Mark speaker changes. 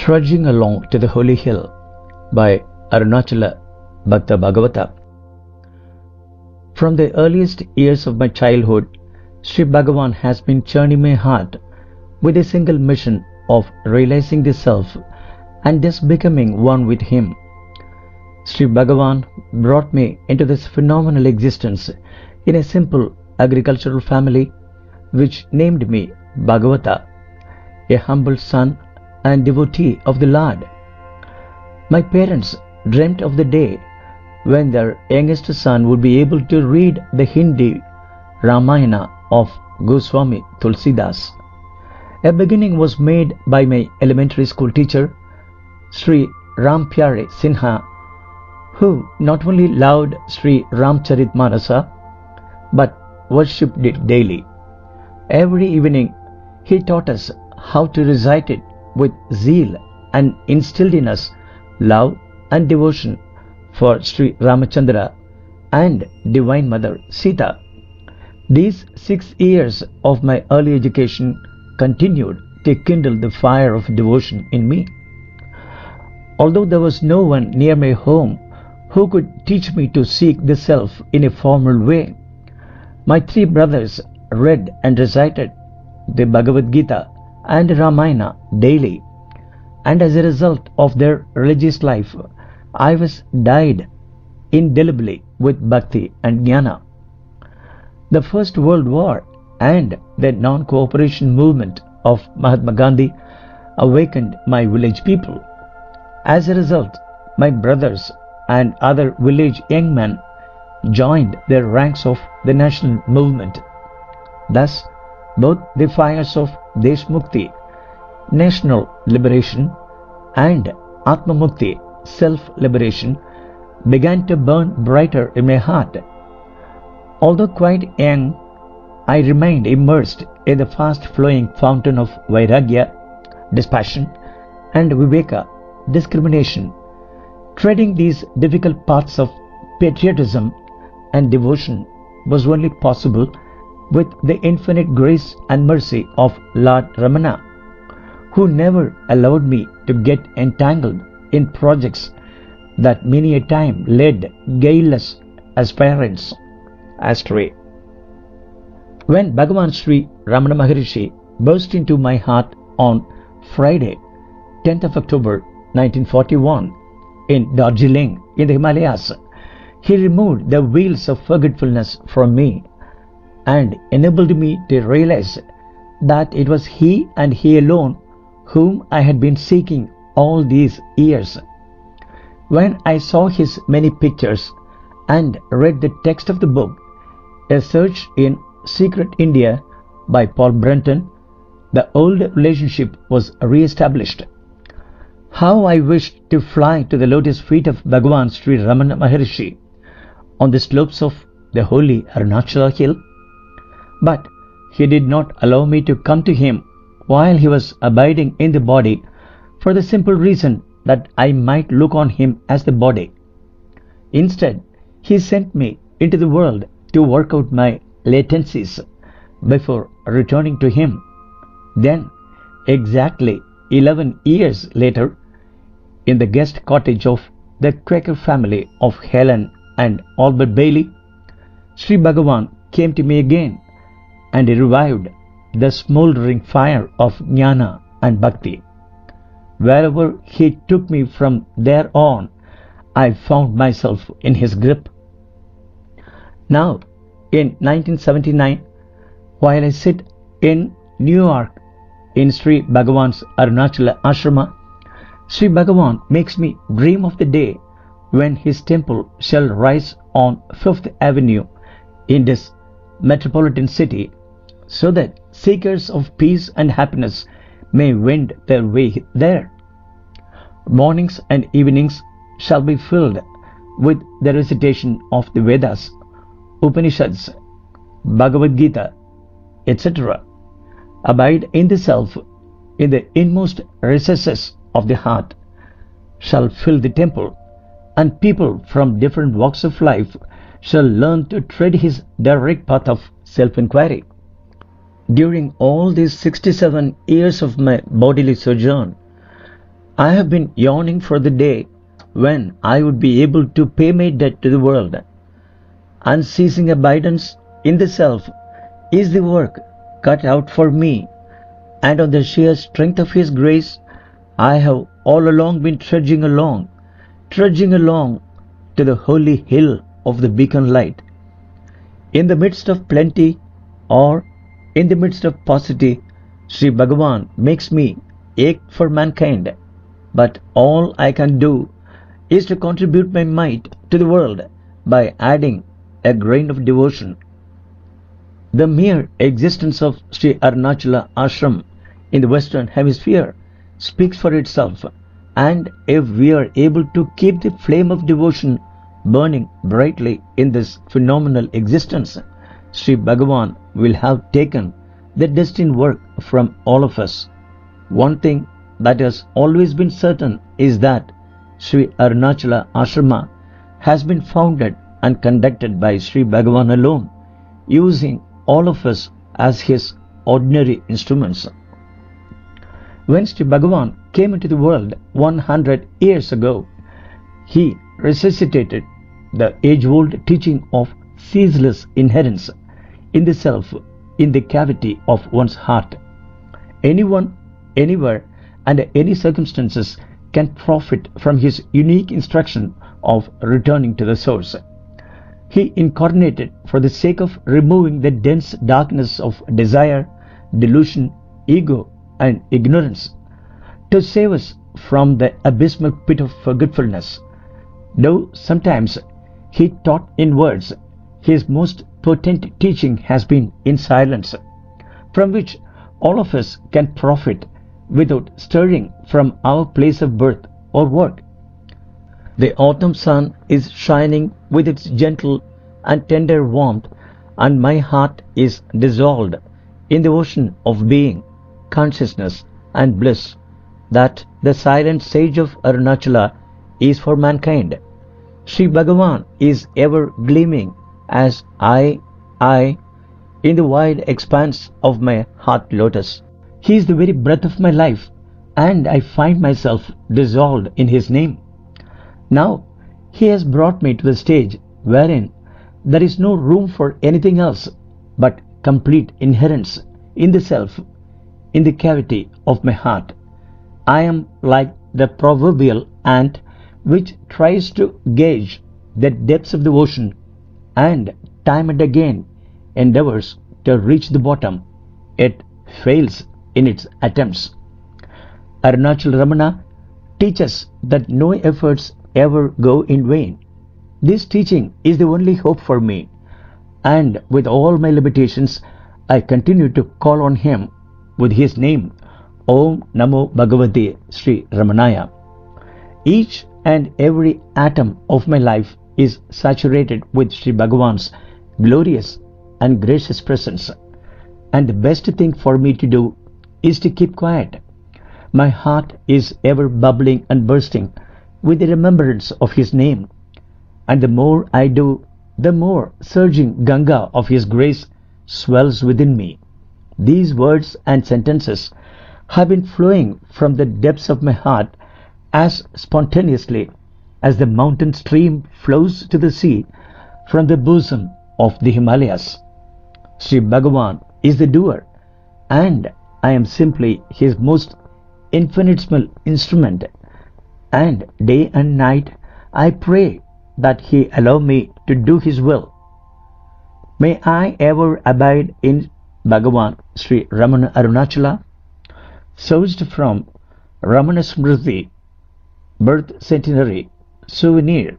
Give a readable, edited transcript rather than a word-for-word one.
Speaker 1: Trudging Along to the Holy Hill by Arunachala Bhakta Bhagawata. From the earliest years of my childhood, Sri Bhagavan has been churning my heart with a single mission of realizing the self and thus becoming one with him. Sri Bhagavan brought me into this phenomenal existence in a simple agricultural family which named me Bhagawata, a humble son and devotee of the Lord. My parents dreamt of the day when their youngest son would be able to read the Hindi Ramayana of Goswami Tulsidas. A beginning was made by my elementary school teacher, Sri Ramapyare Sinha, who not only loved Sri Ramacharitamanasa but worshipped it daily. Every evening he taught us how to recite it with zeal and instilled in us love and devotion for Sri Ramachandra and Divine Mother Sita. These 6 years of my early education continued to kindle the fire of devotion in me. Although there was no one near my home who could teach me to seek the self in a formal way, my 3 brothers read and recited the Bhagavad Gita and Ramayana daily, and as a result of their religious life, I was dyed indelibly with bhakti and jnana. The First World War and the non-cooperation movement of Mahatma Gandhi awakened my village people. As a result, my brothers and other village young men joined the ranks of the national movement. Thus, both the fires of Deshmukti, national liberation, and Atma Mukti, self-liberation, began to burn brighter in my heart. Although quite young, I remained immersed in the fast-flowing fountain of Vairagya, dispassion, and Viveka, discrimination. Treading these difficult paths of patriotism and devotion was only possible with the infinite grace and mercy of Lord Ramana, who never allowed me to get entangled in projects that many a time led guileless aspirants astray. When Bhagavan Sri Ramana Maharshi burst into my heart on Friday, 10th of October 1941 in Darjeeling in the Himalayas, he removed the wheels of forgetfulness from me and enabled me to realize that it was he and he alone whom I had been seeking all these years. When I saw his many pictures and read the text of the book, A Search in Secret India by Paul Brenton, the old relationship was re-established. How I wished to fly to the lotus feet of Bhagavan Sri Ramana Maharshi on the slopes of the holy Arunachala hill. But he did not allow me to come to him while he was abiding in the body, for the simple reason that I might look on him as the body. Instead, he sent me into the world to work out my latencies before returning to him. Then, exactly 11 years later, in the guest cottage of the Quaker family of Helen and Albert Bailey, Sri Bhagavan came to me again and revived the smouldering fire of jnana and bhakti. Wherever he took me from there on, I found myself in his grip. Now, in 1979, while I sit in New York in Sri Bhagavan's Arunachala ashrama, Sri Bhagavan makes me dream of the day when his temple shall rise on 5th Avenue in this metropolitan city, so that seekers of peace and happiness may wend their way there. Mornings and evenings shall be filled with the recitation of the Vedas, Upanishads, Bhagavad Gita, etc. Abide in the self, in the inmost recesses of the heart, shall fill the temple, and people from different walks of life shall learn to tread his direct path of self-inquiry. During all these 67 years of my bodily sojourn, I have been yearning for the day when I would be able to pay my debt to the world. Unceasing abidance in the self is the work cut out for me, and on the sheer strength of His grace, I have all along been trudging along to the holy hill of the beacon light. In the midst of plenty or in the midst of paucity, Sri Bhagavan makes me ache for mankind, but all I can do is to contribute my mite to the world by adding a grain of devotion. The mere existence of Sri Arunachala ashram in the Western Hemisphere speaks for itself, and if we are able to keep the flame of devotion burning brightly in this phenomenal existence, Sri Bhagavan will have taken the destined work from all of us. One thing that has always been certain is that Sri Arunachala Ashrama has been founded and conducted by Sri Bhagavan alone, using all of us as his ordinary instruments. When Sri Bhagavan came into the world 100 years ago, he resuscitated the age-old teaching of ceaseless inherence in the self, in the cavity of one's heart. Anyone, anywhere, under any circumstances can profit from his unique instruction of returning to the source. He incarnated for the sake of removing the dense darkness of desire, delusion, ego, and ignorance, to save us from the abysmal pit of forgetfulness. Though sometimes he taught in words, his most potent teaching has been in silence, from which all of us can profit without stirring from our place of birth or work. The autumn sun is shining with its gentle and tender warmth, and my heart is dissolved in the ocean of being, consciousness, and bliss that the silent sage of Arunachala is for mankind. Sri Bhagavan is ever gleaming as I, in the wide expanse of my heart lotus. He is the very breath of my life, and I find myself dissolved in His name. Now He has brought me to the stage wherein there is no room for anything else but complete inherence in the self, in the cavity of my heart. I am like the proverbial ant which tries to gauge the depths of the ocean and time and again endeavors to reach the bottom, yet fails in its attempts. Arunachala Ramana teaches that no efforts ever go in vain. This teaching is the only hope for me, and with all my limitations, I continue to call on Him with His name, Om Namo Bhagavate Sri Ramanaya. Each and every atom of my life is saturated with Sri Bhagavan's glorious and gracious presence, and the best thing for me to do is to keep quiet. My heart is ever bubbling and bursting with the remembrance of His name, and the more I do, the more surging Ganga of His grace swells within me. These words and sentences have been flowing from the depths of my heart as spontaneously as the mountain stream flows to the sea from the bosom of the Himalayas. Sri Bhagavan is the doer, and I am simply His most infinitesimal instrument, and day and night I pray that He allow me to do His will. May I ever abide in Bhagavan Sri Ramana Arunachala, sourced from Ramana Smriti Birth Centenary Souvenir